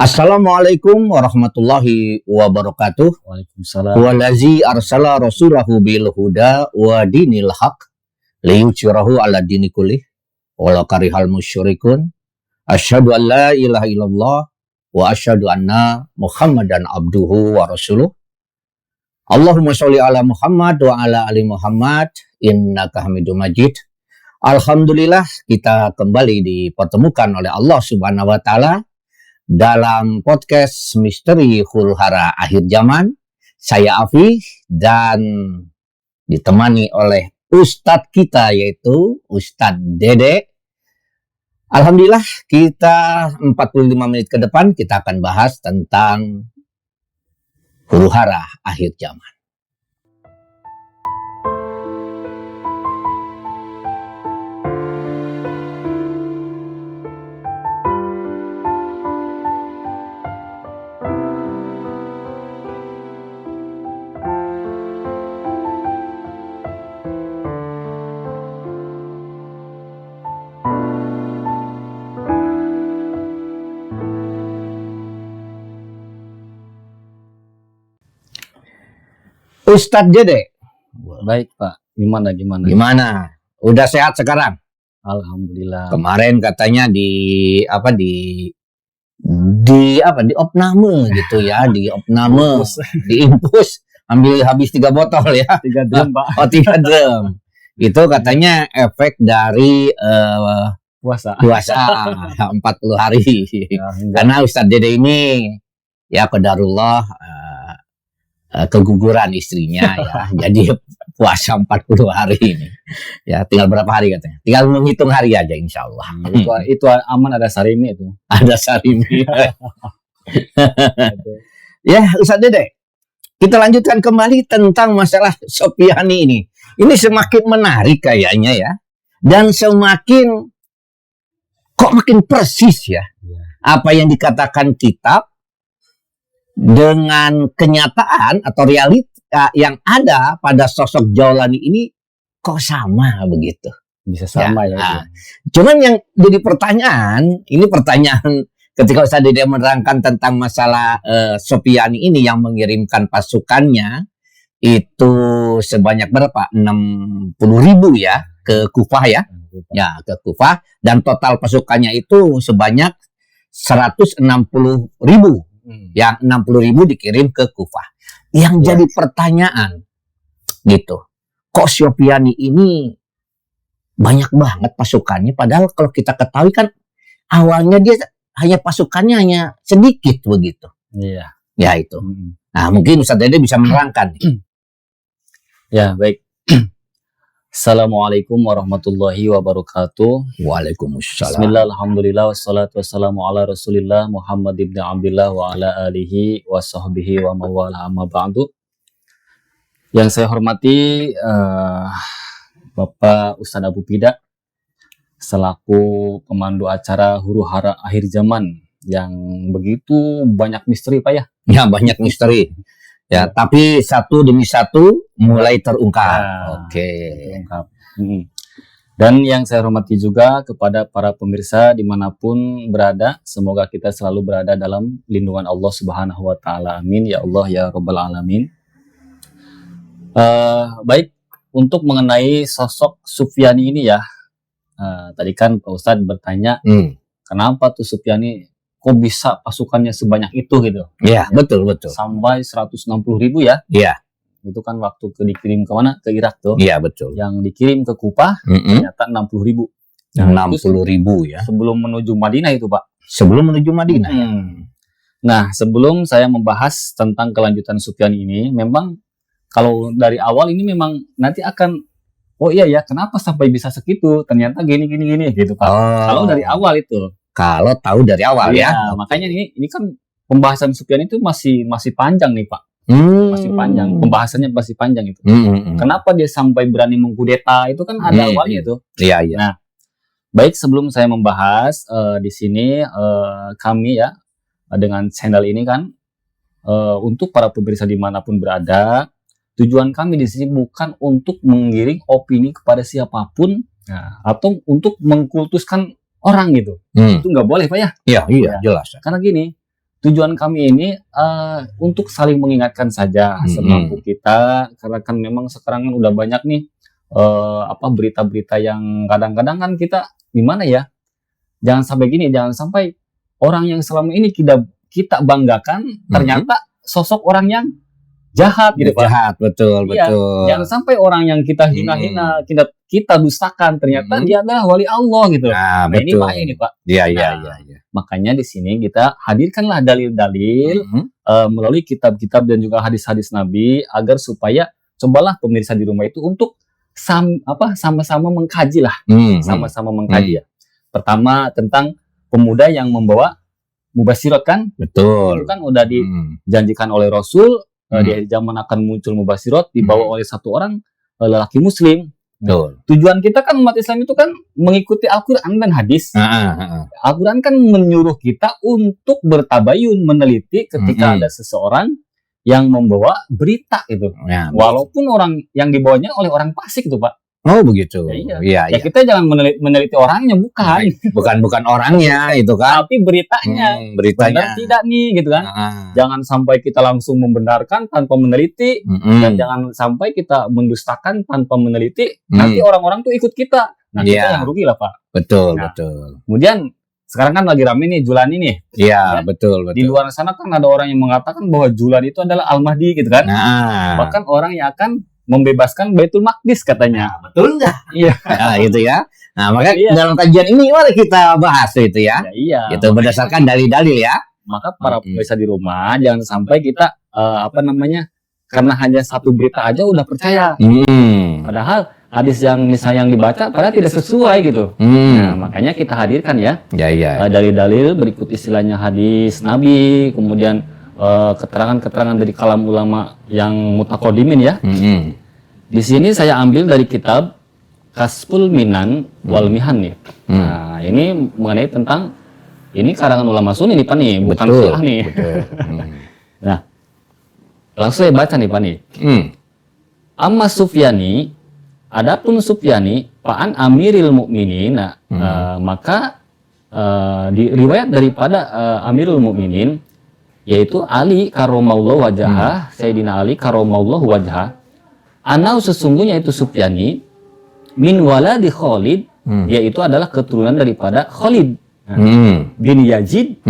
Assalamualaikum warahmatullahi wabarakatuh. Waalaikumsalam. Wallazi arsala rasulahu bil huda wa dinil haq liyuthirahu ala dini kullih walau karihal musyrikun. Asyhadu an la ilaha illallah wa asyhadu anna Muhammadan abduhu wa rasuluh. Allahumma sholli ala Muhammad wa ala ali Muhammad innaka Hamidum Majid. Alhamdulillah kita kembali dipertemukan oleh Allah Subhanahu wa taala dalam podcast Misteri Huru-Hara Akhir Zaman. Saya Afi dan ditemani oleh Ustadz kita yaitu Ustadz Dede. Alhamdulillah kita 45 menit ke depan kita akan bahas tentang Huru-Hara Akhir Zaman. Ustadz Dede. Baik Pak, gimana? Gimana? Udah sehat sekarang? Alhamdulillah. Kemarin katanya di opname gitu ya, di opname, diimpus, ambil habis 3 botol ya. 3 drum Pak. Oh 3 drum. Itu katanya efek dari Puasa 40 hari. Ya, Karena Ustadz Dede ini ya qadarullah keguguran istrinya ya. Jadi puasa 40 hari ini. Ya, tinggal berapa hari katanya? Tinggal menghitung hari aja insyaallah. Itu aman, ada sarimi itu. Ada sarimi. Ya, Ustadz Dede. Kita lanjutkan kembali tentang masalah Sopyani ini. Ini semakin menarik kayaknya ya. Dan semakin kok makin persis ya. Apa yang dikatakan kitab dengan kenyataan atau realita yang ada pada sosok Jaulani ini kok sama begitu. Bisa sama ya. Cuman yang jadi pertanyaan, ini pertanyaan ketika Ustaz Dede menerangkan tentang masalah Sopyani ini yang mengirimkan pasukannya itu sebanyak berapa? 60.000 ya ke Kufah ya. Ya, ke Kufah, dan total pasukannya itu sebanyak 160.000. Yang 60.000 dikirim ke Kufah. Yang jadi pertanyaan gitu, kok Sopyani ini banyak banget pasukannya, padahal kalau kita ketahui kan awalnya dia hanya pasukannya hanya sedikit begitu. Iya. Ya itu. Nah, mungkin Ustaz Dede bisa menerangkan. Ya, baik. Assalamualaikum warahmatullahi wabarakatuh. Waalaikumsalam. Bismillah, alhamdulillah, wassalatu wassalamu ala rasulillah Muhammad ibn Abdullah wa ala alihi wa sahbihi wa mawala amma ba'du. Yang saya hormati Bapak Ustadz Abu Pida selaku pemandu acara Huru-Hara Akhir Zaman yang begitu banyak misteri Pak ya. Ya, banyak misteri. Ya, tapi satu demi satu mulai terungkap. Oke. Terungkap. Dan yang saya hormati juga kepada para pemirsa dimanapun berada, semoga kita selalu berada dalam lindungan Allah Subhanahu wa taala. Amin ya Allah ya Rabbal alamin. Baik, untuk mengenai sosok Sopyani ini ya, tadi kan Pak Ustadz bertanya, kenapa tuh Sopyani kok bisa pasukannya sebanyak itu gitu? Iya, betul. Sampai 160.000 ya? Iya. Itu kan waktu dikirim ke mana? Ke Irak tuh. Iya, betul. Yang dikirim ke Kufah ternyata 60.000. Nah, 60.000 ya. Sebelum menuju Madinah itu Pak. Sebelum menuju Madinah. Nah, sebelum saya membahas tentang kelanjutan Sopyani ini, memang kalau dari awal ini memang nanti akan, oh iya ya, kenapa sampai bisa segitu? Ternyata gini gitu Pak. Kalau dari awal itu. Kalau tahu dari awal ya. Makanya ini kan pembahasan Sopyani itu masih panjang nih Pak. Masih panjang, pembahasannya masih panjang itu. Kenapa dia sampai berani mengkudeta, itu kan ada awalnya itu. Iya. Nah, baik, sebelum saya membahas di sini kami ya dengan channel ini kan untuk para pemirsa dimanapun berada, tujuan kami di sini bukan untuk menggiring opini kepada siapapun atau untuk mengkultuskan orang gitu. Itu nggak boleh Pak ya. Iya, jelas. Karena gini, tujuan kami ini untuk saling mengingatkan saja semampu kita, karena kan memang sekarang kan udah banyak nih berita-berita yang kadang-kadang kan kita gimana ya, jangan sampai orang yang selama ini kita banggakan ternyata sosok orang yang jahat gitu Pak. Jahat, betul, Iya, betul. jangan sampai orang yang kita hina-hina, kita dustakan ternyata dia adalah wali Allah gitu. Nah, Ini betul. bahaya nih Pak. Iya, iya, Nah, iya. Makanya di sini kita hadirkanlah dalil-dalil melalui kitab-kitab dan juga hadis-hadis Nabi agar supaya cobalah pemirsa di rumah itu untuk sama-sama mengkaji lah, sama-sama mengkaji ya. Pertama tentang pemuda yang membawa mubasyirat kan, Betul. itu kan udah dijanjikan oleh Rasul di zaman akan muncul mubasyirat dibawa oleh satu orang lelaki Muslim. Betul. Tujuan kita kan umat Islam itu kan mengikuti Al-Quran dan hadis. Al-Quran kan menyuruh kita untuk bertabayun, meneliti ketika ada seseorang yang membawa berita itu. Ya, walaupun orang yang dibawanya oleh orang fasik itu Pak. Oh begitu. Iya. Ya kita jangan meneliti orangnya, bukan orangnya itu kan. Tapi beritanya. Beritanya. Benar tidak nih gitu kan. Jangan sampai kita langsung membenarkan tanpa meneliti dan jangan sampai kita mendustakan tanpa meneliti. Nanti orang-orang tuh ikut kita. Nah kita yang rugi lah Pak. Betul, nah, betul. Kemudian sekarang kan lagi rame nih Julani nih. Iya, betul. Di luar sana kan ada orang yang mengatakan bahwa Julani itu adalah Al-Mahdi gitu kan. Bahkan orang yang akan membebaskan Baitul Maqdis katanya. Betul nggak? Iya. Nah, gitu ya. Nah, makanya dalam kajian ini mari kita bahas itu ya. Iya. Itu berdasarkan dalil-dalil ya. Maka para pemirsa di rumah jangan sampai kita karena hanya satu berita aja udah percaya. Padahal hadis yang misalnya yang dibaca padahal tidak sesuai gitu. Nah, makanya kita hadirkan ya. Dalil-dalil berikut istilahnya hadis Nabi, kemudian keterangan-keterangan dari kalam ulama yang mutaqaddimin ya. Di sini saya ambil dari kitab Kasful Minan wal Mihan nih. Nah, ini mengenai tentang ini karangan ulama Sunni nih Pak nih, bukan Syiah nih. Nah, langsung saya baca nih Pak nih. Amma Sufyani, adapun Sufyani, Pa'an Amiril Mukminin, maka di riwayat daripada Amirul Mukminin yaitu Ali karramallahu wajhah, Sayyidina Ali karramallahu wajhah, anau sesungguhnya itu Sufyani min waladi Khalid, yaitu adalah keturunan daripada Khalid bin Yazid,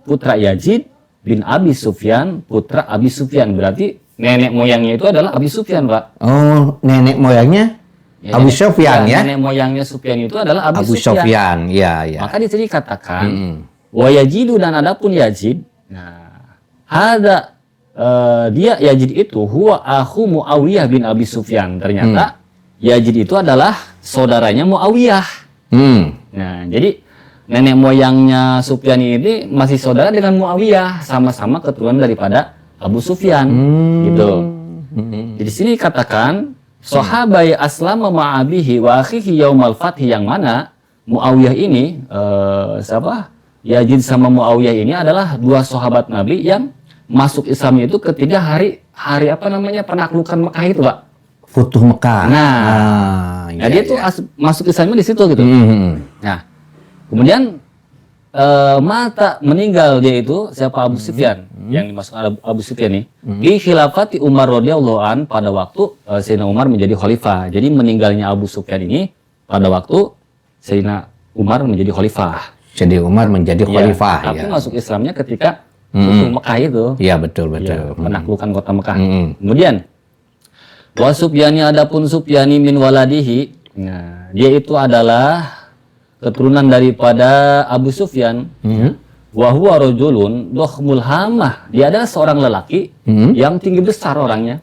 putra Yazid bin Abi Sufyan, putra Abi Sufyan. Berarti nenek moyangnya itu adalah Abi Sufyan, Pak. Oh, nenek moyangnya Abu Sufyan ya? Nenek moyangnya Sufyan itu adalah Abu Sufyan. Ya. Maka di sini katakan wa Yazidu, dan adapun Yazid. Nah, dia Yazid itu huwa akhu Muawiyah bin Abi Sufyan. Ternyata Yazid itu adalah saudaranya Muawiyah. Nah, jadi nenek moyangnya Sufyan ini masih saudara dengan Muawiyah, sama-sama keturunan daripada Abu Sufyan, gitu. Di sini katakan sahabai aslama ma'abihi wa akhihi yaumal fathi, yang mana Muawiyah ini Yazid sama Muawiyah ini adalah dua sahabat Nabi yang masuk Islam itu ketika hari penaklukan Mekah itu, Pak. Futuh Mekah. Dia tuh masuk Islamnya di situ gitu. Nah, kemudian mata meninggal dia itu siapa? Abu Sufyan, yang dimasukkan Abu Sufyan nih. Di khilafati Umar radhiyallahu an, pada waktu Sayyidina Umar menjadi khalifah. Jadi meninggalnya Abu Sufyan ini pada waktu Sayyidina Umar menjadi khalifah. Jadi Umar menjadi khalifah. Tapi masuk Islamnya ketika Futuh Mekah itu. Iya, betul. Penaklukan kota Mekah. Kemudian wa Sufyani, adapun Sufyani min waladihi. Nah, dia itu adalah keturunan daripada Abu Sufyan. Wa huwa rajulun dokhmul hamah. Dia adalah seorang lelaki yang tinggi besar orangnya.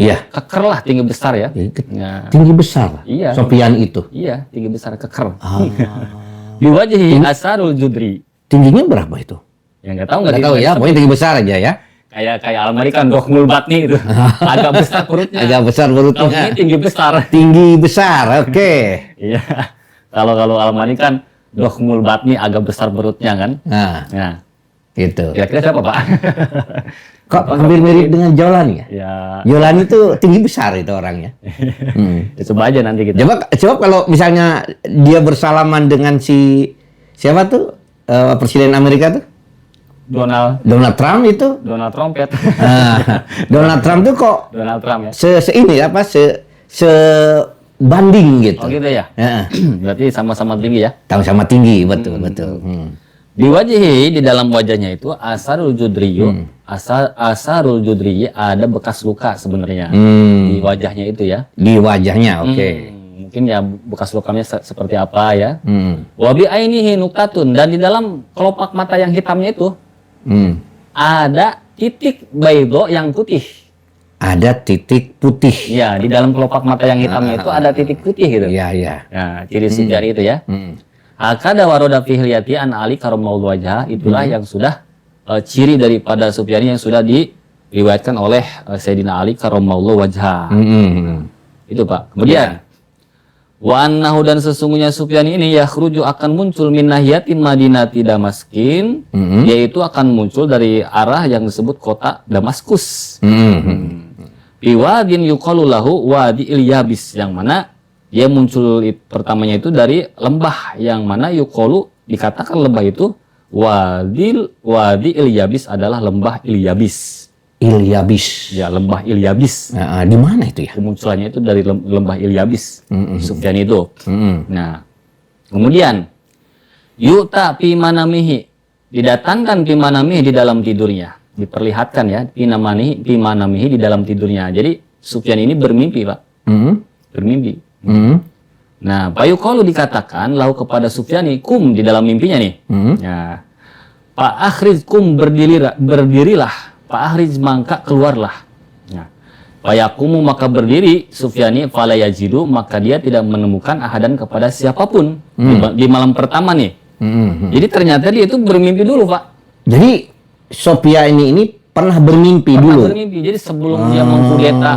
Iya. Keker lah, tinggi besar ya. Tinggi besar. Iya. Sufyan itu. Iya, tinggi besar, keker. Biwajhi asarul judri. Tingginya berapa itu? Ya nggak tahu ya, pokoknya tinggi besar aja ya. Kayak Almari kan dokhmul batni itu. Agak besar perutnya. Agak besar perutnya. Ini tinggi besar. Tinggi besar, oke. Iya. Kalau Almari kan dokhmul batni, agak besar perutnya kan. Nah. Gitu. Kira-kira siapa, Pak? Kok hampir mirip dengan Jolani ya? Ya. Jolani itu tinggi besar itu orangnya. Ya, coba aja nanti kita. Coba kalau misalnya dia bersalaman dengan siapa tuh Presiden Amerika tuh? Donald Trump itu. Donald Trompet. Donald Trump tuh kok Donald Trump ya. ini apa sebanding gitu. Oh gitu ya. Heeh. Berarti sama-sama tinggi ya. Sama tinggi, betul. Di wajhi, di dalam wajahnya itu asarul judriyu, asarul judriyi ada bekas luka sebenarnya di wajahnya itu ya. Di wajahnya, oke. Mungkin ya bekas lukanya seperti apa ya. Wabi ainihi nuktatun, dan di dalam kelopak mata yang hitamnya itu ada titik baydo yang putih. Ada titik putih. Ya, di dalam kelopak mata yang hitamnya itu ada titik putih gitu. Iya. Nah, ciri Sufyan itu ya. Hakada waroda fi hilyati an Ali karamahullahu wajha, itulah yang sudah ciri daripada Sufyani yang sudah diriwayatkan oleh Sayyidina Ali karamahullahu wajha. Itu Pak. Kemudian wa annahu, dan sesungguhnya Sufyan ini yakhruju akan muncul min nahiyatin Madinati Damaskin, yaitu akan muncul dari arah yang disebut kota Damaskus. Biwadin yuqalu lahu wadi Ilyabis, yang mana dia muncul pertamanya itu dari lembah yang mana yuqalu dikatakan lembah itu wadi Ilyabis adalah lembah Ilyabis. Ilyabis. Ya, lembah Ilyabis. Di mana itu ya? Kemunculannya itu dari lembah Ilyabis. Sufyan itu. Nah, kemudian yu'ta fi manamihi, didatangkan fi manamihi di dalam tidurnya. Diperlihatkan ya, fi manamihi di dalam tidurnya. Jadi Sufyan ini bermimpi, Pak. Bermimpi. Nah, payuqalu dikatakan lahu kepada Sufyani, kum, di dalam mimpinya nih. Ya. Pak akhrij, kum, berdirilah. Pak akhrij, maka keluarlah. Ya. Payakumu, maka berdiri Sufyani, fala yajidu, maka dia tidak menemukan ahadan kepada siapapun di malam pertama nih. Jadi ternyata dia itu bermimpi dulu, Pak. Jadi Sufyan ini pernah bermimpi dulu. Bermimpi. Jadi sebelum dia mengkudeta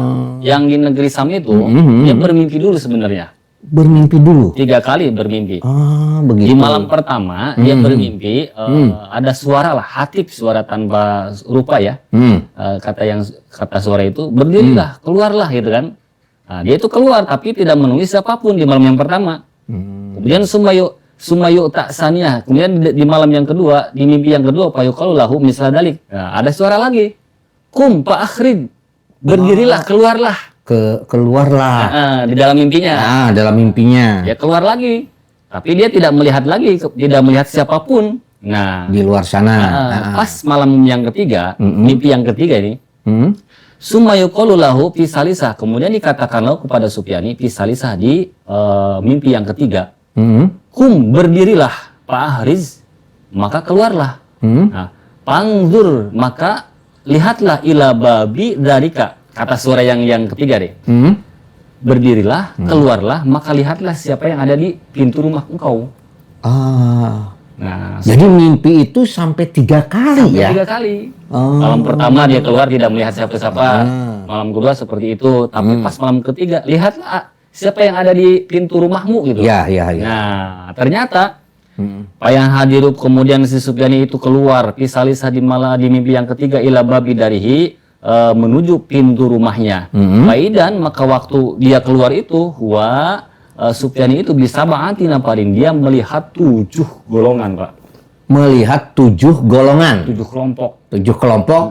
yang di negeri Sam itu, dia bermimpi dulu sebenarnya. Bermimpi dulu. 3 kali bermimpi. Begitu. Di malam pertama dia bermimpi ada suara lah, hatib, suara tanpa rupa ya. Kata suara itu, berdirilah, keluarlah gitu kan. Nah, dia itu keluar tapi tidak menemui siapapun di malam yang pertama. Kemudian Sumayu tak sania. Kemudian di malam yang kedua, di mimpi yang kedua, payuqalu lahu misal dalik. Nah, ada suara lagi. Kum Pak akhrid, berdirilah, keluarlah. Keluarlah. Di dalam mimpinya. Dalam mimpinya. Dia keluar lagi. Tapi dia tidak melihat lagi, tidak melihat siapapun. Nah, di luar sana. Pas malam yang ketiga, mimpi yang ketiga ini, Sumayuqalu lahu fi salisah. Kemudian dikatakanlah kepada Sufyani fi salisah di mimpi yang ketiga. Kum, berdirilah Pak Ahriz, maka keluarlah. Nah, pangzur, maka lihatlah ila babi dzalika. Kata suara yang ketiga deh. Berdirilah, keluarlah, maka lihatlah siapa yang ada di pintu rumah engkau. Nah, jadi mimpi itu sampai 3 kali ya? 3 kali. Malam pertama dia keluar tidak melihat siapa-siapa. Malam kedua seperti itu. Tapi pas malam ketiga, lihatlah siapa yang ada di pintu rumahmu gitu. Ya. Nah, ternyata Payah hadirup, kemudian si Sufyani itu keluar pisalisah di mimpi yang ketiga ila babi darihi, menuju pintu rumahnya. Faidan, maka waktu dia keluar itu Sufyani itu bisa ma'ati naparin, dia melihat 7 golongan, Pak. Melihat 7 golongan. 7 kelompok. 7 kelompok.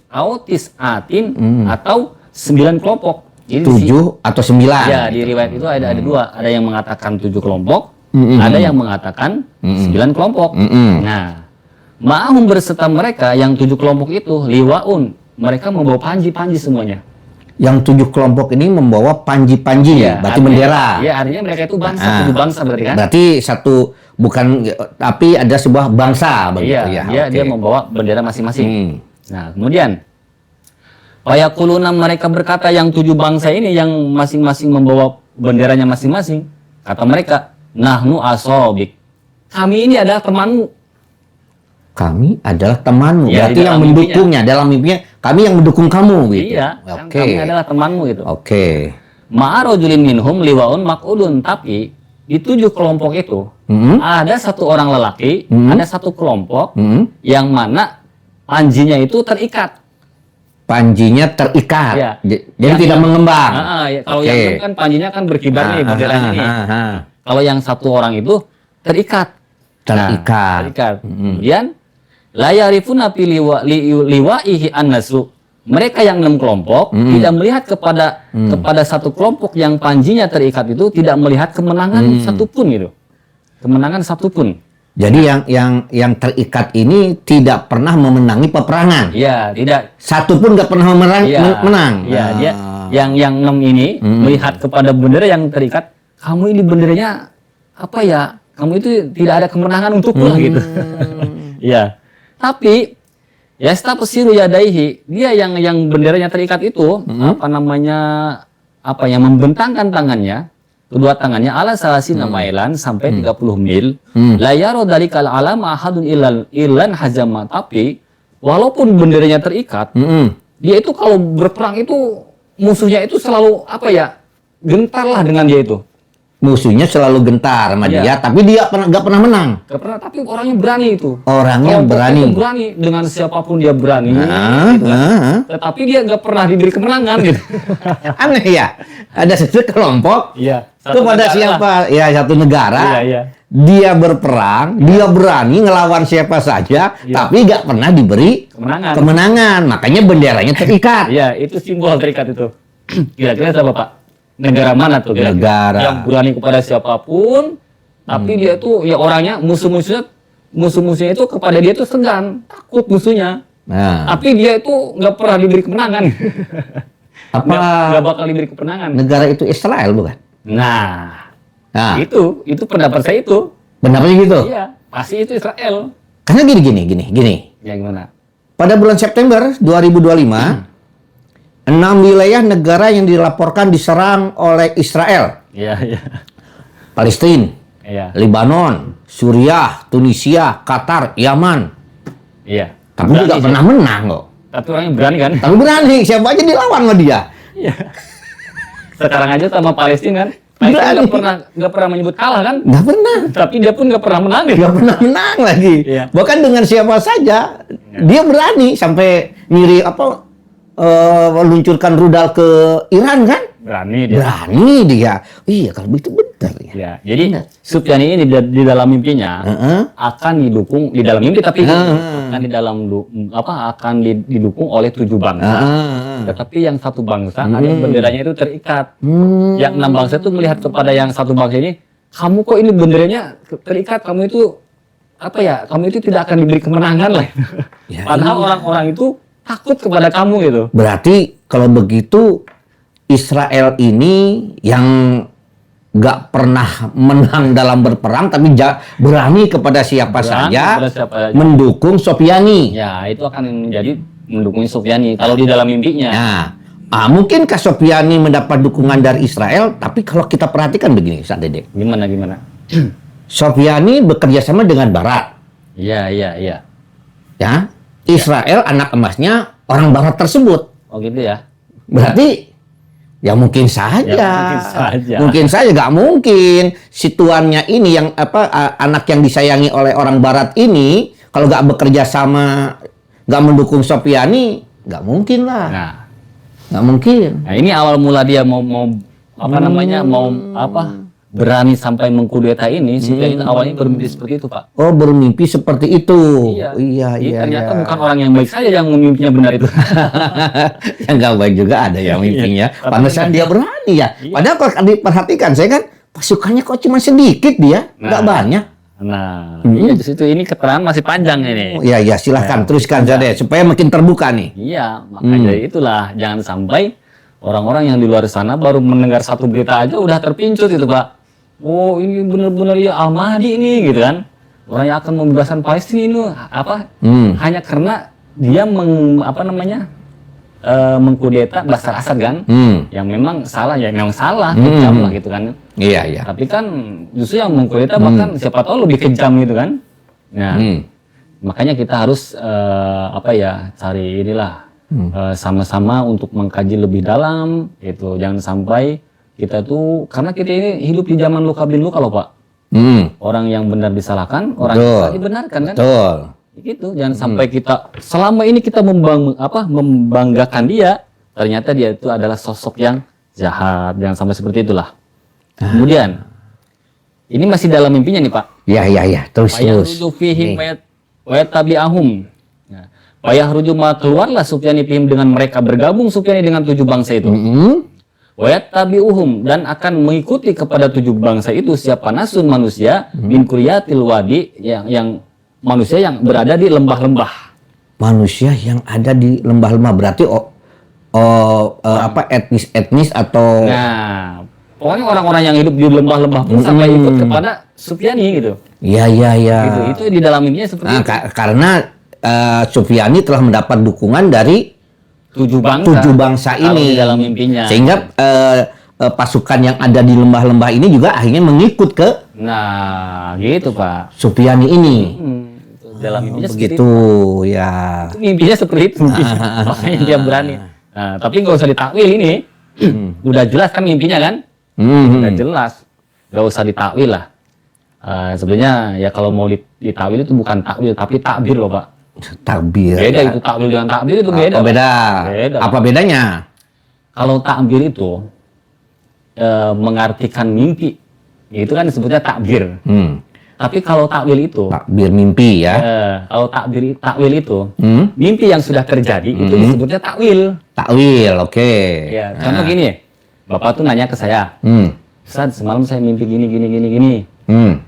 Autis atin atau 9 kelompok. Jadi 7 atau 9. Ya, di riwayat itu ada 2. Ada yang mengatakan 7 kelompok, ada yang mengatakan 9 kelompok. Nah, ma'ahum berserta mereka yang 7 kelompok itu liwaun. Mereka membawa panji-panji semuanya. Yang 7 kelompok ini membawa panji-panji, ya, berarti artinya, bendera. Iya, artinya mereka itu bangsa, 7 bangsa berarti kan? Berarti satu, bukan, tapi ada sebuah bangsa begitu ya. Dia membawa bendera masing-masing. Nah, kemudian Fayaquluna, mereka berkata yang 7 bangsa ini yang masing-masing membawa benderanya masing-masing. Kata mereka, nahnu asobik. Kami ini adalah temanmu. Kami adalah temanmu. Ya, berarti yang mendukungnya, dalam mimpinya, kami yang mendukung kamu gitu. Iya, kami adalah temanmu gitu. Ma'arojulin minhum liwaun mak'udun. Tapi di 7 kelompok itu ada 1 orang lelaki, ada 1 kelompok yang mana panjinya itu terikat. Panjinya terikat, ya. Jadi tidak mengembang. Kalau yang kan panjinya kan berkibar nih, benderanya nih. Kalau yang 1 orang itu terikat. Terikat. Kemudian la yarifuna fi liwaihi an-nasru. Mereka yang 6 kelompok tidak melihat kepada satu kelompok yang panjinya terikat itu, tidak melihat kemenangan satupun gitu. Kemenangan satupun. Jadi yang terikat ini tidak pernah memenangi peperangan. Iya, tidak. Satu pun nggak pernah menang. Iya, dia yang 6 ini melihat kepada bendera yang terikat, kamu ini benderanya apa ya? Kamu itu tidak ada kemenangan untukku lah gitu. Iya. Tapi yastaqsiru yadaihi, dia yang benderanya terikat itu membentangkan tangannya, kedua tangannya ala salasina mailan sampai 30 mil. La yaro dalikal alam ahadun ilan hajama, tapi walaupun benderanya terikat, dia itu kalau berperang itu musuhnya itu selalu gentar lah dengan dia itu. Musuhnya selalu gentar sama dia, tapi dia nggak pernah menang. Gak pernah, tapi orangnya berani itu. Orangnya berani. Itu berani dengan siapapun dia berani. Gitu kan. Tetapi dia nggak pernah diberi kemenangan gitu. Aneh ya. Ada satu kelompok. Iya. Kepada siapa? Ya, satu negara. Iya. Dia berperang, dia berani ngelawan siapa saja, tapi nggak pernah diberi kemenangan. Makanya benderanya terikat. Iya, itu simbol terikat itu. Kira-kira siapa, Pak? Negara mana tuh? Negara yang berani kepada siapapun, tapi dia tuh ya orangnya musuh-musuhnya itu kepada dia tuh segan, takut musuhnya. Nah. Tapi dia itu nggak pernah diberi kemenangan. Nggak bakal diberi kemenangan. Negara itu Israel bukan? Nah. Itu pendapat saya itu. Pendapatnya gitu? Iya, pasti itu Israel. Karena gini. Ya gimana? Pada bulan September 2025, 6 wilayah negara yang dilaporkan diserang oleh Israel. Iya. Palestina, Lebanon, Suriah, Tunisia, Qatar, Yaman. Iya. Tapi nggak pernah menang kok. Tapi orangnya berani kan? Tapi berani, siapa aja dilawan sama dia. Iya. Sekarang aja sama Palestina kan? Palestina nggak pernah menyebut kalah kan? Nggak pernah. Tapi dia pun nggak pernah menang. Nggak pernah menang lagi. Iya. Bahkan dengan siapa saja, dia berani sampai meluncurkan rudal ke Iran kan? Berani dia. Iya, kalau begitu benar ya. Ya, jadi Sufyan ini di dalam mimpinya akan didukung di dalam mimpi, tapi akan didukung oleh 7 bangsa. Tetapi yang satu bangsa ada benderanya itu terikat. Yang 6 bangsa itu melihat kepada yang satu bangsa ini, kamu kok ini benderanya terikat, kamu itu kamu itu tidak akan diberi kemenangan lah. Padahal orang-orang itu takut kepada kamu gitu. Berarti kalau begitu Israel ini yang nggak pernah menang dalam berperang, tapi berani kepada siapa saja mendukung Sofyani. Ya, itu akan menjadi mendukung Sofyani kalau di dalam mimpinya. Nah, mungkinkah Sofyani mendapat dukungan dari Israel? Tapi kalau kita perhatikan begini, Ustaz Dedek. Gimana? Sofyani bekerja sama dengan Barat. Iya. Ya, Israel anak emasnya orang Barat tersebut. Oh gitu ya. Berarti ya mungkin saja. Mungkin saja, nggak mungkin si tuannya ini yang anak yang disayangi oleh orang Barat ini kalau nggak bekerja sama, nggak mendukung Sofyani, nggak mungkin lah. Nggak mungkin. Nah, ini awal mula dia mau berani sampai mengkudeta ini, Sufyan itu awalnya bermimpi seperti itu, Pak. Oh, bermimpi seperti itu. Iya. Ternyata bukan orang yang baik saja yang mimpinya benar itu. Yang nggak baik juga ada yang mimpinya. Pantesan dia berani ya. Padahal kalau diperhatikan, saya kan pasukannya kok cuma sedikit dia, nggak banyak. Nah, di situ ini keterangan masih panjang ini. Oh, iya, silahkan teruskan saja supaya makin terbuka nih. Iya, makanya itulah jangan sampai orang-orang yang di luar sana baru mendengar satu berita aja udah terpincut itu, Pak. Oh, ini benar-benar ya Al-Mahdi ini gitu kan. Orang yang akan membebaskan Palestina ini hanya karena dia mengkudeta Bashar Assad kan. Yang memang salah kejam lah gitu kan. Iya. Tapi kan justru yang mengkudeta bahkan siapa tahu lebih kejam gitu kan. Nah, makanya kita harus cari inilah sama-sama untuk mengkaji lebih dalam itu. Jangan sampai kita tuh, karena kita ini hidup di zaman luka bin luka loh, Pak. Orang yang benar disalahkan, orang yang salah dibenarkan kan. Betul. Gitu, jangan sampai kita selama ini kita membanggakan dia, ternyata dia itu adalah sosok yang jahat. Jangan sampai seperti itulah. Kemudian ini masih dalam mimpinya nih, Pak. Iya. Terus. wa yattabi'ahum. Ya. Wa yakhruju ma keluarlah Sufyan fihim dengan mereka bergabung Sufyan dengan 7 bangsa itu. Wa yattabi'uhum dan akan mengikuti kepada 7 bangsa itu siapa nasun manusia min quryatil wadi yang manusia yang berada di lembah-lembah. Manusia yang ada di lembah-lembah berarti etnis atau Nah, pokoknya orang-orang yang hidup di lembah-lembah pun sampai ikut kepada Sufyani gitu. Iya. Gitu. Itu di dalam mimpinya seperti itu. Karena Sufyani telah mendapat dukungan dari 7 bangsa ini di dalam mimpinya. sehingga pasukan yang ada di lembah-lembah ini juga akhirnya mengikut ke Nah, gitu Pak. Sufyani ini. Dalam mimpinya Begitu seperti ya. itu. Mimpinya seperti itu. Makanya dia berani. Nah, tapi nggak usah ditakwil ini. Udah jelas kan mimpinya kan? Udah jelas. Nggak usah ditakwil lah. Sebenarnya ya kalau mau ditakwil itu bukan takwil tapi takbir loh Pak. Takbir. Beda itu takwil dengan takbir itu beda. Oh, beda. Beda. Apa bedanya? Kalau takbir itu mengartikan mimpi, itu kan disebutnya takbir. Tapi kalau takwil itu, Takbir mimpi ya. kalau takwil itu, mimpi yang sudah terjadi itu disebutnya takwil. Takwil, oke. Ya, contoh gini, Bapak tuh nanya ke saya, Ustaz, semalam saya mimpi gini.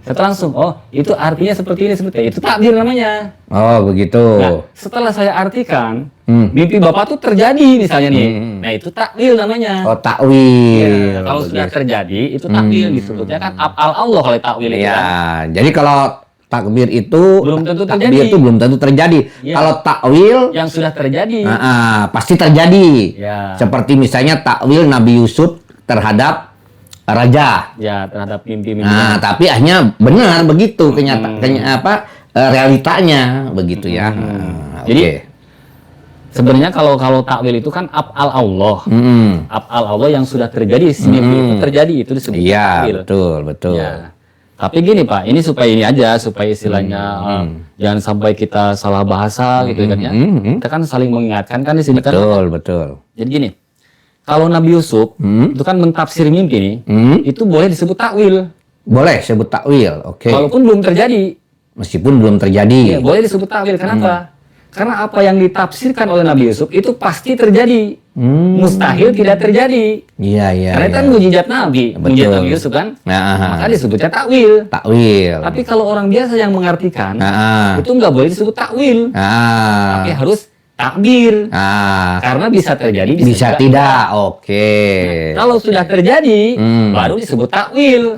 Saya langsung, oh itu artinya seperti ini, itu takbir namanya. Oh begitu. Nah, setelah saya artikan, mimpi Bapak tuh terjadi misalnya nih, nah itu takwil namanya. Oh takwil. Ya, kalau sudah terjadi itu takwil disebutnya kan af'al Allah kalau takwil itu Ya, kan. jadi kalau takbir itu Belum tentu takbir terjadi. itu belum tentu terjadi. Ya. Kalau takwil Yang sudah terjadi. pasti terjadi. Ya. Seperti misalnya takwil Nabi Yusuf terhadap raja. Ya, terhadap mimpi-mimpi. Nah, tapi akhirnya benar begitu realitanya begitu ya. Jadi, Oke. sebenarnya kalau takwil itu kan af'al Allah. Af'al Allah yang sudah terjadi, si mimpi itu terjadi, itu disebut Iya, takwil. betul. Ya. Tapi gini Pak, ini supaya ini aja, supaya istilahnya jangan sampai kita salah bahasa gitu kan ya. Kita kan saling mengingatkan kan di sini kan. Betul. Jadi gini, kalau Nabi Yusuf itu kan mentafsir mimpi nih, itu boleh disebut takwil. Boleh sebut takwil, oke. Walaupun belum terjadi. Meskipun belum Ya, terjadi. boleh disebut takwil. Kenapa? Karena apa yang ditafsirkan oleh Nabi Yusuf itu pasti terjadi. Mustahil tidak terjadi. Iya. Karena itu kan mujizat Nabi. Mujizat Nabi Yusuf kan. Maka disebutnya takwil. Takwil. Tapi kalau orang biasa yang mengartikan, Nah, itu nggak boleh disebut takwil. Tapi harus takbir. Karena bisa terjadi, bisa juga tidak. Oke. Kalau sudah terjadi, baru disebut takwil.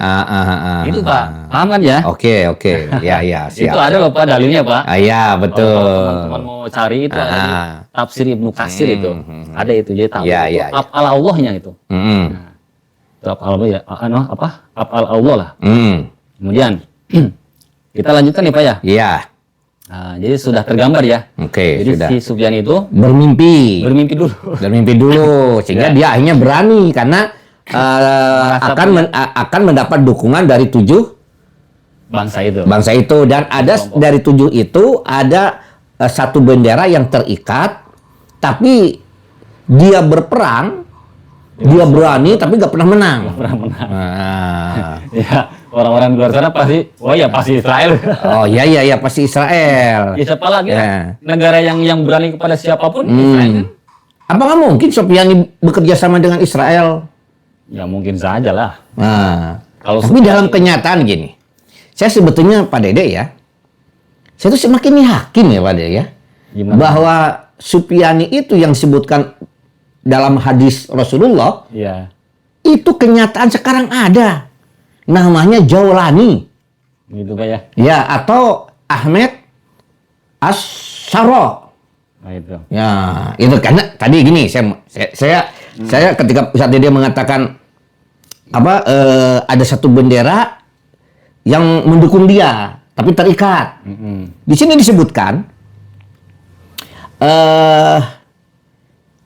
Itu Pak. Paham kan ya? Oke. Ya, siap. Itu ada loh Pak dalilnya Pak. Ya, betul. Kalau teman-teman mau cari itu ada di tafsir Ibnu Katsir itu. Ada itu jadi takwil. Ya. Af'al Allahnya itu. Itu af'al Allah ya. Af'al Allah lah. Kemudian kita lanjutkan nih Pak ya. Iya. Nah, jadi sudah tergambar ya. Oke, Jadi sudah. si Sufyan itu Bermimpi bermimpi dulu. sehingga dia akhirnya berani karena akan mendapat dukungan dari 7 bangsa itu. dan ada dari 7 itu ada satu bendera yang terikat, tapi dia berperang, dia berani tapi nggak pernah menang. Ya, orang-orang di luar sana pasti, pasti Israel. Oh iya pasti Israel. Ya, siapa lagi? Ya. Negara yang berani kepada siapapun Israel kan? Apakah mungkin Sufyani bekerja sama dengan Israel? Ya mungkin saja lah. Kalau tapi dalam kenyataan gini, saya sebetulnya Pak Dede ya, saya tuh semakin yakin ya Pak Dede ya, bahwa Sufyani itu yang disebutkan dalam hadis Rasulullah, itu kenyataan sekarang ada. Namanya Jaulani. Gitu Pak ya? Ya, atau Ahmed As-Saro. Nah, itu. Ya, itu karena tadi gini, saya ketika Ustaz Dede mengatakan ada satu bendera yang mendukung dia, tapi terikat. Di sini disebutkan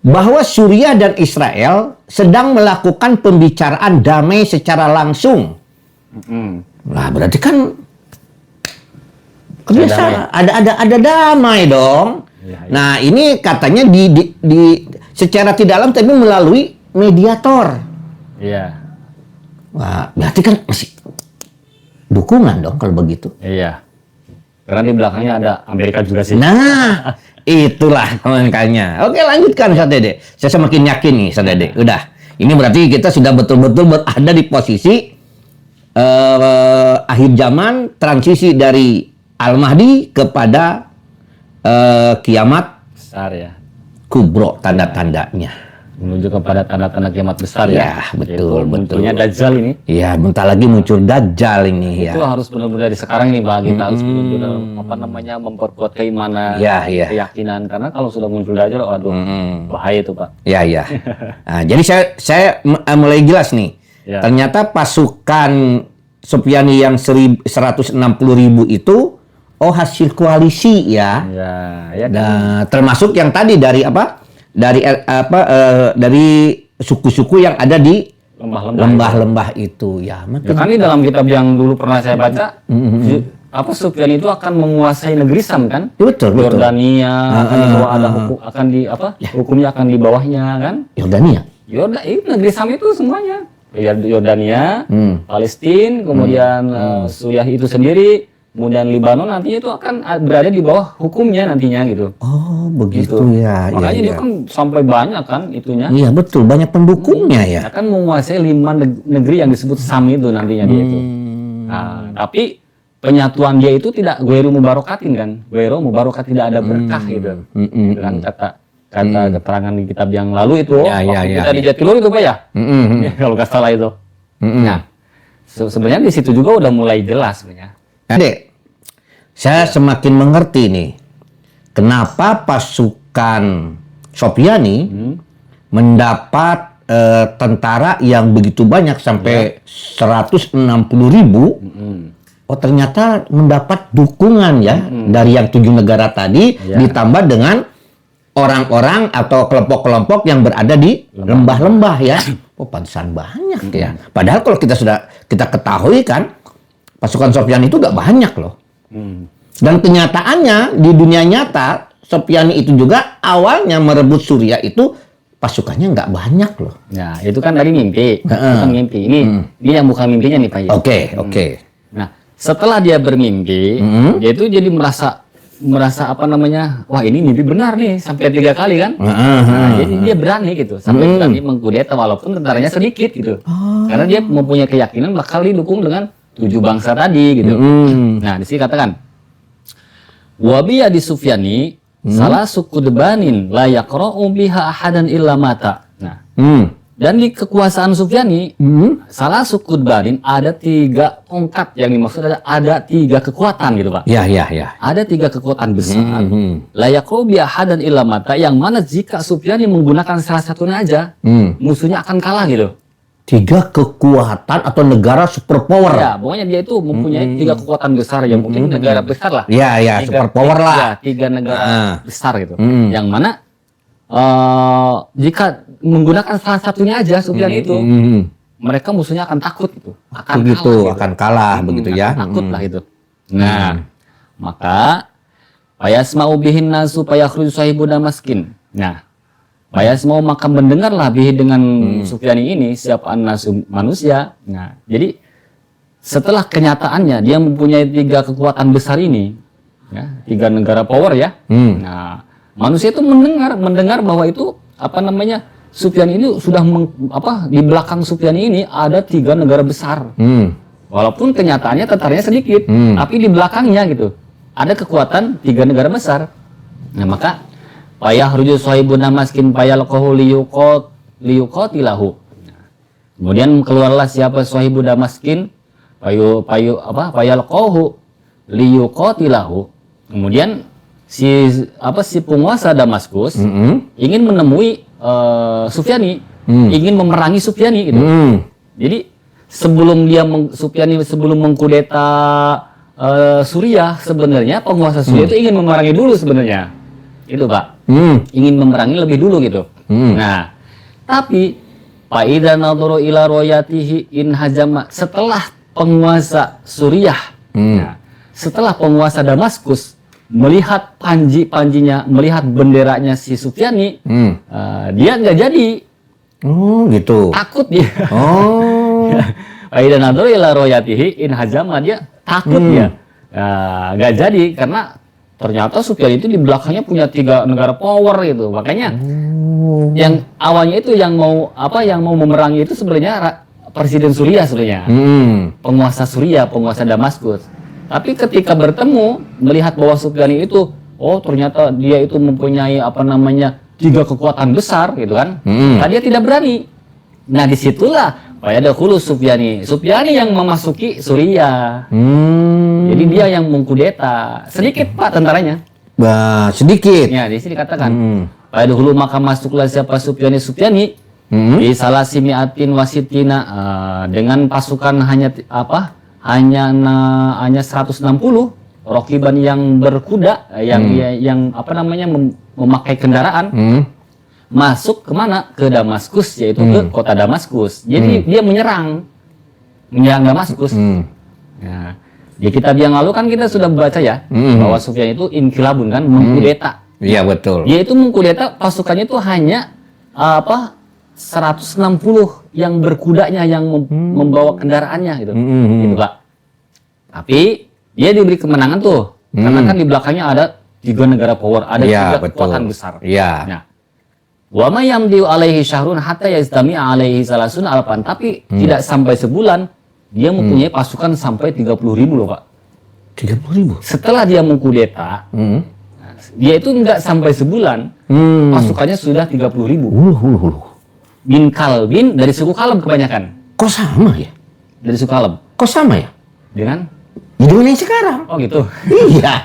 bahwa Suriah dan Israel sedang melakukan pembicaraan damai secara langsung. Nah, berarti kan kerjasama, ada damai dong. Nah, ini katanya secara tidak langsung tapi melalui mediator. Iya. Wah, berarti kan masih dukungan dong kalau begitu. Iya. Karena di belakangnya ada Amerika juga sih. Nah, itulah makanya. Oke, lanjutkan Ustaz Dede. Saya semakin yakin nih Ustaz Dede. Udah. Ini berarti kita sudah betul-betul berada di posisi akhir zaman, transisi dari Al-Mahdi kepada kiamat Besar ya. kubro, tanda-tandanya. Menuju kepada tanda-tanda kiamat besar Ya, ya. betul, Yaitu betul. munculnya Dajjal ini. Ya, bentar lagi muncul Dajjal ini ya. Itu harus benar-benar dari sekarang nih Pak, kita harus benar-benar memperkuat keimanan, Ya, ya. keyakinan. Karena kalau sudah muncul Dajjal, waduh, bahaya itu Pak. Ya, ya. Nah, jadi saya mulai jelas nih. Ya. Ternyata pasukan Sufyani yang 160.000 itu hasil koalisi ya. Ya. Nah, termasuk yang tadi dari apa? Dari suku-suku yang ada di lembah-lembah itu ya. Ya kan di dalam kitab yang dulu pernah saya baca, Sufyan itu akan menguasai negeri Sam kan? Betul. Yordania akan dibawa ada hukum hukumnya akan di bawahnya kan? Yordania. Itu negeri Sam itu semuanya. Yordania, Palestina, kemudian Suriah itu sendiri, kemudian Libanon nantinya itu akan berada di bawah hukumnya nantinya gitu. Oh, begitu Gitu. ya. Makanya dia kan sampai banyak kan itunya. Iya, betul, banyak pendukungnya ya. Akan menguasai 5 negeri yang disebut Sam itu nantinya dia itu. Nah, tapi penyatuan dia itu tidak ghairu mubarokatin kan. Ghairu mubarokat tidak ada berkah gitu. Itu kan kata keterangan di kitab yang lalu itu. Kita di Jatilur itu Pak ya. Kalau nggak salah itu. Nah, sebenarnya di situ juga udah mulai jelas sebenarnya. Dek, saya semakin mengerti nih, kenapa pasukan Sofyani mendapat tentara yang begitu banyak sampai 160.000. Oh, ternyata mendapat dukungan ya dari yang 7 negara tadi, ditambah dengan orang-orang atau kelompok-kelompok yang berada di lembah-lembah ya. Oh, pantesan banyak ya. Padahal kalau kita ketahui kan, pasukan Sofyan itu gak banyak loh. Dan kenyataannya di dunia nyata, Sofyan itu juga awalnya merebut Suriah itu pasukannya nggak banyak loh. Ya, itu kan tadi mimpi. Bukan mimpi. Ini dia yang bukan mimpinya nih Pak. Oke. Nah, setelah dia bermimpi, dia itu jadi merasa wah ini mimpi benar nih sampai 3 kali kan. Jadi dia berani gitu sampai berani mengkudeta walaupun tentaranya sedikit gitu. Karena dia mempunyai keyakinan bakal didukung dengan 7 bangsa tadi gitu. Nah, di sini katakan wabiya di Sufyani salah suku debanin la yaqra'u biha ahadan illa mata. Nah, dan di kekuasaan Sufyani salah suku debanin ada 3 tongkat yang dimaksud ada 3 kekuatan gitu Pak. Ya. Ada 3 kekuatan besar. La yaqra'u biha ahadan illa mata yang mana jika Sufyani menggunakan salah satunya aja musuhnya akan kalah gitu. 3 kekuatan atau negara superpower. Ya, pokoknya dia itu mempunyai 3 kekuatan besar yang mungkin negara besar lah. Ya, superpower lah. 3 negara besar gitu. Yang mana jika menggunakan salah satunya aja Sufyan itu, mereka musuhnya akan takut gitu. Akan kalah begitu ya. Takut lah itu. Nah, maka payasma'u bihin nasu payakhruju sahibu damaskin. Nah, Payasmau maka mendengarlah bihi dengan Sufyani ini siapa manusia. Nah, jadi setelah kenyataannya dia mempunyai 3 kekuatan besar ini, ya, 3 negara power ya. Nah, manusia itu mendengar bahwa itu Sufyani ini sudah di belakang Sufyani ini ada 3 negara besar. Walaupun kenyataannya tentaranya sedikit, tapi di belakangnya gitu ada kekuatan 3 negara besar. Nah, maka payah rujuk sahibun damaskin payalqahu liyuqatilahu. Kemudian keluarlah siapa sahibu damaskin payalqahu liyuqatilahu. Kemudian si penguasa Damaskus ingin menemui Sufyani, ingin memerangi Sufyani gitu. Jadi sebelum Sufyani mengkudeta Suriah, sebenarnya penguasa Suriah itu ingin memerangi dulu sebenarnya. Itu Pak. Ingin memerangi lebih dulu gitu. Nah, tapi Fa'idha nadhuru ila royatihi in hajama, setelah penguasa Suriah, setelah penguasa Damaskus melihat panjinya, melihat benderanya si Sufyani, dia nggak jadi. Oh, gitu. Takut dia. Oh. Fa'idha nadhuru ila royatihi in hajama, dia takut dia. Nah, nggak jadi karena ternyata Sufyan itu di belakangnya punya 3 negara power gitu. Makanya yang awalnya itu yang mau memerangi itu sebenarnya Presiden Suriah sebenarnya. Penguasa Suriah, penguasa Damaskus. Tapi ketika bertemu melihat bahwa Sufyan itu ternyata dia itu mempunyai 3 kekuatan besar gitu kan. Nah, dia tidak berani. Nah, disitulah ada hulu Sufyani yang memasuki Suriah. Jadi dia yang mengkudeta. Sedikit Pak tentaranya. Bah, sedikit. Ya, di sini dikatakan. Pada hulu maka masuklah siapa Sufyani di salah simiatin wasitina dengan pasukan hanya 160 rokiban yang berkuda yang memakai kendaraan. Masuk kemana? Ke Damaskus, yaitu ke kota Damaskus. Jadi dia menyerang Damaskus. Nah, di kitab yang lalu kan kita sudah membaca ya bahwa Sufyan itu inkilabun kan, mengkudeta. Iya betul. Dia itu mengkudeta, pasukannya itu hanya 160 yang berkudanya yang membawa kendaraannya gitu. Gitu Pak. Tapi dia diberi kemenangan tuh karena kan di belakangnya ada 3 negara power, ada 3 kekuatan besar. Iya. Nah, wa ma yamdiu alaihi syahrun hatta yastami alaihi salasun alfan, tapi tidak sampai sebulan dia mempunyai pasukan sampai 30.000 loh Pak. 30.000. Setelah dia mengkudeta, dia itu enggak sampai sebulan, pasukannya sudah 30.000. Bin Kalbin dari suku Kalb kebanyakan. Kok sama ya? Dari suku Kalb. Kok sama ya? Dengan yang sekarang. Oh gitu. Iya.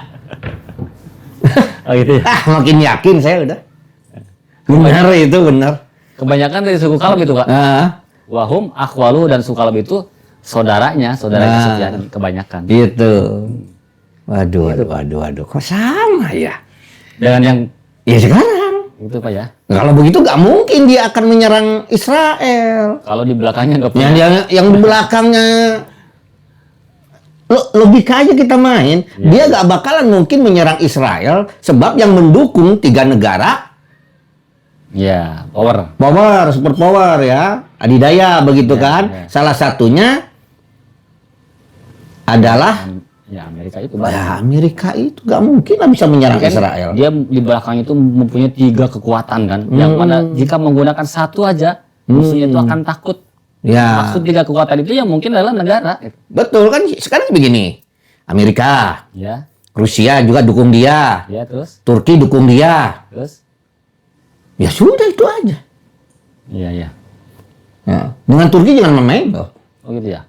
Oh gitu ya. Makin yakin saya udah. Benar itu, benar. Kebanyakan dari suku Kalb itu Pak. Wahum akhwalu, dan suku Kalb itu saudaranya Sufyan kebanyakan. Gitu. Waduh. Kok sama ya? Dengan yang sekarang. itu Pak ya. Kalau begitu nggak mungkin dia akan menyerang Israel. Kalau di belakangnya nggak punya. Yang di belakangnya logika aja kita main. Dia nggak bakalan mungkin menyerang Israel sebab yang mendukung 3 negara. Ya, power, super power ya, adidaya begitu kan. Salah satunya adalah Amerika itu. Amerika itu nggak mungkin lah bisa menyerang Israel. Dia di belakang itu mempunyai 3 kekuatan kan, yang mana jika menggunakan satu aja musuhnya itu akan takut. Ya. Maksud 3 kekuatan itu yang mungkin adalah negara. Betul kan, sekarang begini, Amerika, Rusia juga dukung dia, terus Turki dukung dia, terus. Ya sudah itu aja. Iya. Ya. Dengan Turki jangan main loh. Oh gitu ya.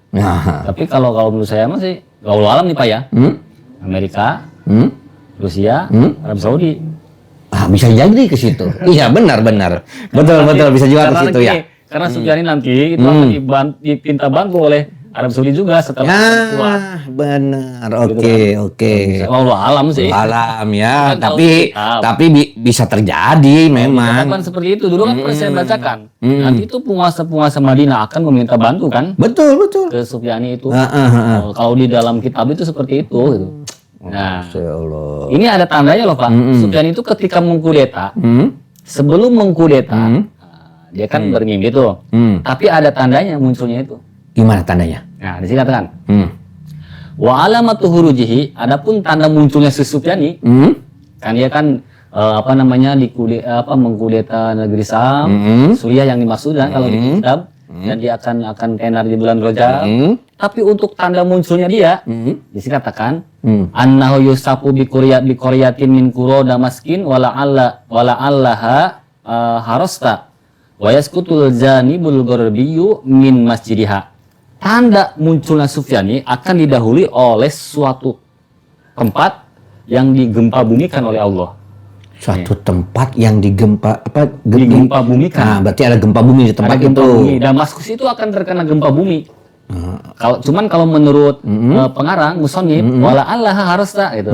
Tapi kalau menurut saya masih gaul alam nih Pak ya. Amerika, Rusia, Arab Saudi. Bisa jadi ke situ. Iya benar. Betul bisa juga ke situ ya. Karena Sufyan nanti itu akan dipinta bantu oleh Arab Saudi juga setelah kuat. Benar. Oke. Gaul alam sih. Alam ya, tapi bisa terjadi memang. Kan seperti itu dulu kan pernah saya bacakan. Nanti itu penguasa Madinah akan meminta bantu kan? Betul. Ke Sufyani itu. Kalau di dalam kitab itu seperti itu gitu. Nah, ini ada tandanya loh Pak. Sufyan itu ketika mengkudeta, sebelum mengkudeta, dia kan bermimpi tuh. Tapi ada tandanya munculnya itu. Gimana tandanya? Nah, di sini katakan. Wa alamatu hurujihi, adapun tanda munculnya si Sufyani, kan dia kan mengkudeta negeri Sam, Suriah yang dimaksud kan kalau di kitab, dan dia akan tenar di bulan Rajab. Tapi untuk tanda munculnya dia, di sini katakan, annahu yusafu bi qaryatin min qura Damaskin wala allaha harasta wa yaskutul janibul gharbiyyu min masjidiha. Tanda munculnya Sufyani akan didahului oleh suatu tempat yang digempa bumikan oleh Allah. Suatu tempat yang digempa bumikan. Nah, berarti ada gempa bumi di tempat itu. Bumi. Damaskus itu akan terkena gempa bumi. Kalau menurut pengarang Musonib, wala Allah harasta gitu.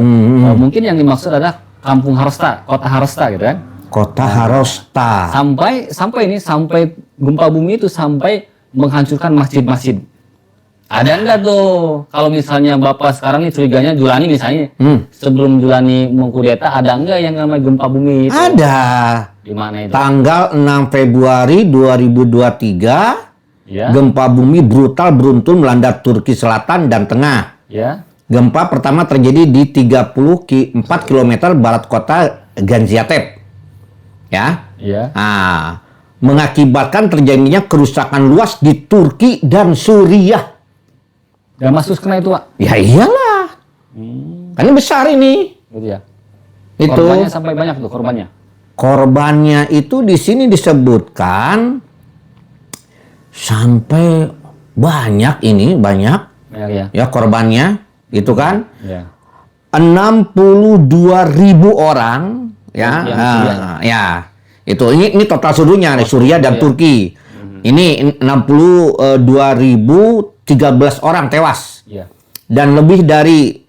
Mungkin yang dimaksud adalah kampung Harasta, kota Harasta gitu kan. Kota Harasta. Sampai gempa bumi itu sampai menghancurkan masjid-masjid. Ada enggak tuh kalau misalnya Bapak sekarang nih curiganya Julani misalnya sebelum Julani mengkudeta, ada enggak yang namanya gempa bumi itu? Ada. Di mana itu? Tanggal 6 Februari 2023 ya. Gempa bumi brutal beruntun melanda Turki Selatan dan Tengah. Ya. Gempa pertama terjadi di 34 km barat kota Gaziantep. Ya. Iya. Nah, mengakibatkan terjadinya kerusakan luas di Turki dan Suriah. Damaskus kena itu, Pak. Ya iyalah. Kan ini besar ini. Gitu ya. Itu Korbannya sampai banyak tuh korbannya. korbannya itu di sini disebutkan sampai banyak ini, banyak Ya. ya korbannya itu kan. Ya. 62.000 orang ya. Yang Ya. Itu ini total seluruhnya Suriah dan Turki. Ini 62.013 orang tewas Iya. dan lebih dari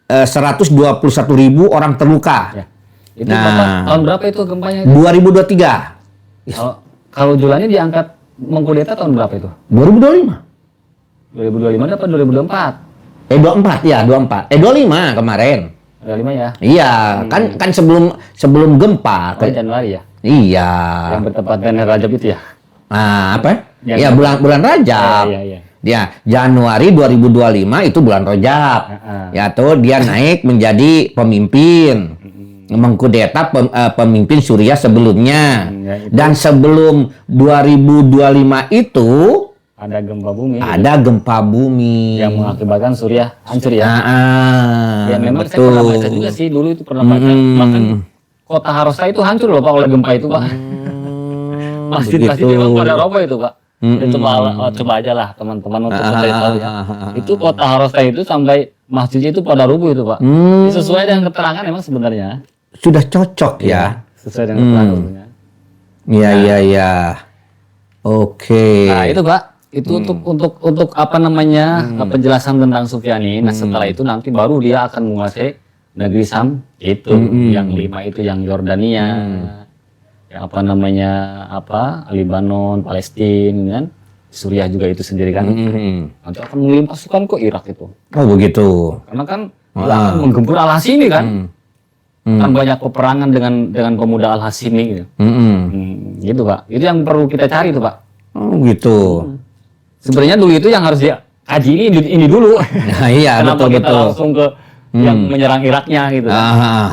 121.000 orang terluka. Ya. Itu Nah. Bapak, tahun berapa itu gempanya itu? 2023. Kalau Julani diangkat mengkudeta tahun berapa itu? 2025. 2025 dapat 2024. 24 ya, 24. 25 kemarin. 25 ya. Iya, kan sebelum gempa. Oh, Januari ya. Iya. Yang bertepatan dengan Rajab itu ya. Nah, apa? Yang Ya bulan Rajab. Iya. Ya, Januari 2025 itu bulan Rajab. Ya tuh dia naik menjadi pemimpin. Mengkudeta pemimpin Suriah sebelumnya. Ya, itu. Dan sebelum 2025 itu Ada gempa bumi. ada gempa bumi. Yang mengakibatkan Suriah hancur ya. Ya memang saya betul. pernah baca juga sih dulu itu pernah baca. Bahkan kota Harosta itu hancur loh Pak oleh gempa itu Pak. Masjid-masjid begitu. memang pada roboh itu Pak. Ya, coba aja lah teman-teman untuk mencari tahu ya. Itu kota Harosta itu sampai masjidnya itu pada rubuh itu Pak. Sesuai dengan keterangan memang sebenarnya. Sudah cocok ya. Sesuai dengan keterangan sebenarnya. Iya. Oke. Nah itu Pak, itu untuk apa namanya penjelasan tentang Sufyani. Nah setelah itu nanti baru dia akan menguasai negeri Sam itu, yang 5 itu yang Yordania, yang apa namanya Lebanon, Palestina, kan, Suriah juga itu sendiri kan. Nanti akan mengirim pasukan ke Irak itu. Oh begitu. Karena kan dia akan menggempur Al-Hashimi kan. Kan banyak peperangan dengan pemuda Al-Hashimi gitu. Gitu Pak. Itu yang perlu kita cari tuh Pak. Oh gitu. Sebenarnya dulu itu yang harus dikaji ini dulu. Nah iya Kenapa kita betul. langsung ke yang menyerang Iraknya gitu.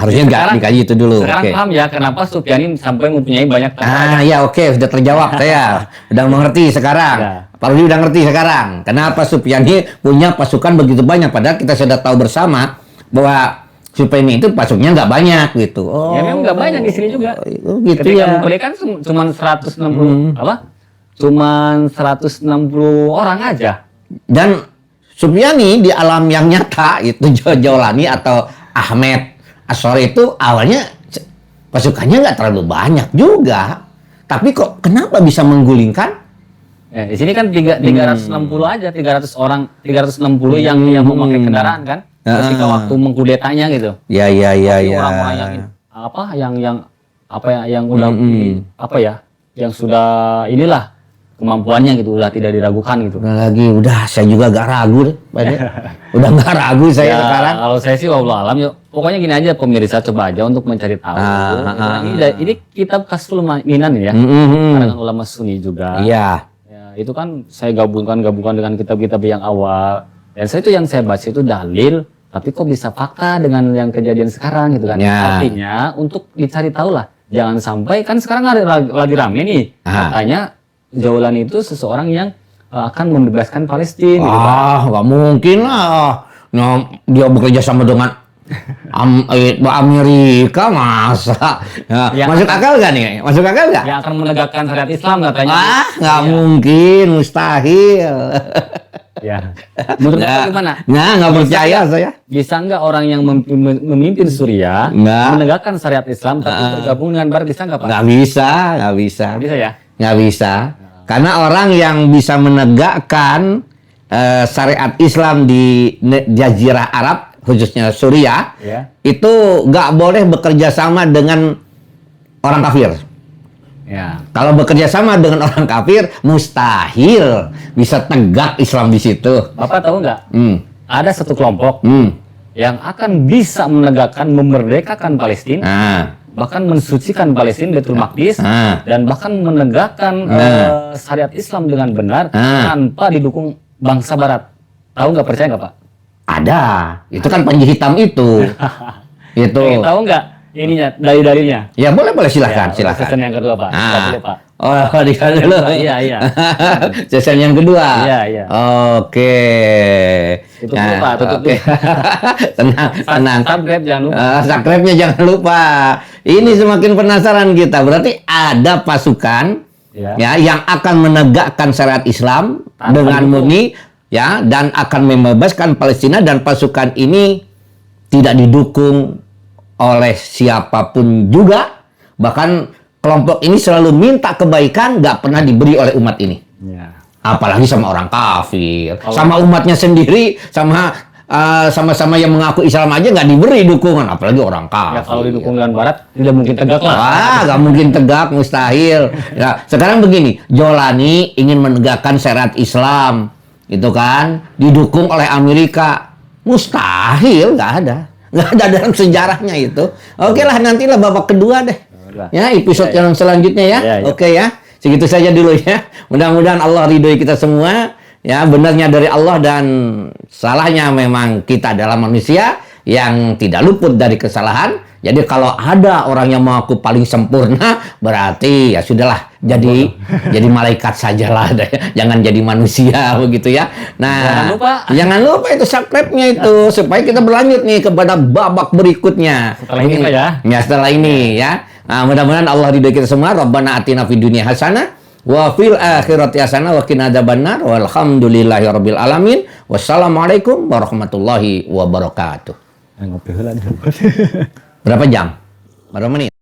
Harusnya nggak dikaji itu dulu. Sekarang Oke. paham ya kenapa Sufyani sampai mempunyai banyak tentara. Ya oke sudah terjawab saya. Udah mengerti sekarang. Ya. Pak Rudi udah ngerti sekarang. Kenapa Sufyani punya pasukan begitu banyak padahal kita sudah tahu bersama bahwa Sufyani itu pasukannya nggak banyak gitu. Oh. Ya memang nggak banyak di sini juga. Gitu Ketika ya. memulai kan cuma 160 apa? Cuman 160 orang aja. Dan Sufyani di alam yang nyata itu Jolani atau Ahmed Ashori itu awalnya pasukannya nggak terlalu banyak juga. Tapi kok kenapa bisa menggulingkan? Ya, di sini kan 360 aja, 300 orang, 360 yang memakai kendaraan kan. Ketika waktu mengkudetanya gitu. Ya. Orang-orang yang udah apa ya, yang sudah inilah kemampuannya gitu, udah tidak diragukan gitu. Udah saya juga gak ragu deh. Udah gak ragu saya Ya, sekarang. kalau saya sih wallahu alam yuk. Pokoknya gini aja pemirsa, coba aja untuk mencari tahu. Ini kitab Kasful Minan ya. Karangan ulama Sunni juga. Iya. Ya, itu kan saya gabungkan dengan kitab-kitab yang awal. Dan saya itu yang saya baca itu dalil, tapi kok bisa fakta dengan yang kejadian sekarang gitu kan. Ya. Artinya untuk dicari tahu lah. Jangan sampai kan sekarang ada lagi rame nih. Katanya Jawlani itu seseorang yang akan membebaskan Palestina gitu kan. Nggak mungkin lah. Nah, dia bekerja sama dengan Amerika masa. Ya, Masuk akal nggak nih? Masuk akal nggak? Yang akan menegakkan syariat Islam katanya. Nggak mungkin, mustahil. Ya. Menurut Bapak gimana? Nggak percaya saya. Bisa nggak orang yang memimpin Suriah Nggak. menegakkan syariat Islam tapi bergabung dengan Barat, bisa nggak Pak? Nggak bisa. Nggak bisa ya? Nggak bisa. Karena orang yang bisa menegakkan syariat Islam di Jazirah Arab, khususnya Suriah, Ya. itu nggak boleh bekerja sama dengan orang kafir. Ya. Kalau bekerja sama dengan orang kafir, mustahil bisa tegak Islam di situ. Bapak tahu nggak? Hmm. Ada satu kelompok Hmm. yang akan bisa menegakkan, memerdekakan Palestina, Nah. bahkan mensucikan Palestina Baitul Maqdis, dan bahkan menegakkan syariat Islam dengan benar tanpa didukung bangsa Barat. Tahu nggak, percaya nggak Pak? Ada. Itu kan panji hitam itu. Itu. Tahu nggak ininya, dalil-dalilnya? Ya boleh silahkan, Ya, silahkan. season yang kedua, Pak. Ah. Nggak boleh, Pak. Oh, dikali dulu. Iya. Season yang kedua. Iya. Oke. Tutup dulu, Pak. Tutup oke. dulu. Tenang. Subscribe jangan lupa. Subscribe-nya jangan lupa. Ini semakin penasaran kita. Berarti ada pasukan ya yang akan menegakkan syariat Islam dengan murni ya, dan akan membebaskan Palestina, dan pasukan ini tidak didukung oleh siapapun juga. Bahkan kelompok ini selalu minta kebaikan, nggak pernah diberi oleh umat ini. Ya. Apalagi sama orang kafir, sama umatnya sendiri, sama-sama yang mengaku Islam aja nggak diberi dukungan, apalagi orang kafir. Ya kalau didukung dengan Barat tidak mungkin tegak lah. Wah, nggak mungkin tegak, mustahil. Ya, sekarang begini, Jolani ingin menegakkan syariat Islam, itu kan, didukung oleh Amerika, mustahil, nggak ada dalam sejarahnya itu. Oke lah, nantilah babak kedua deh. Ya, episode yang selanjutnya ya. Oke ya, segitu saja dulu ya. Mudah-mudahan Allah ridhoi kita semua. Ya, benarnya dari Allah dan salahnya memang kita adalah manusia yang tidak luput dari kesalahan. Jadi kalau ada orang yang mengaku paling sempurna, berarti ya sudahlah, jadi malaikat sajalah, jangan jadi manusia begitu ya. Nah, jangan lupa itu subscribe-nya itu supaya kita berlanjut nih kepada babak berikutnya. Setelah ini Pak ya. Ya, setelah ini ya. Nah, mudah-mudahan Allah ridhoi kita semua. Rabbana atina fid dunya hasanah wa fil akhirati hasanah wa qina adzabannar. Walhamdulillahirabbil alamin. Wassalamualaikum warahmatullahi wabarakatuh. Ngopi heula. Berapa jam? Berapa menit?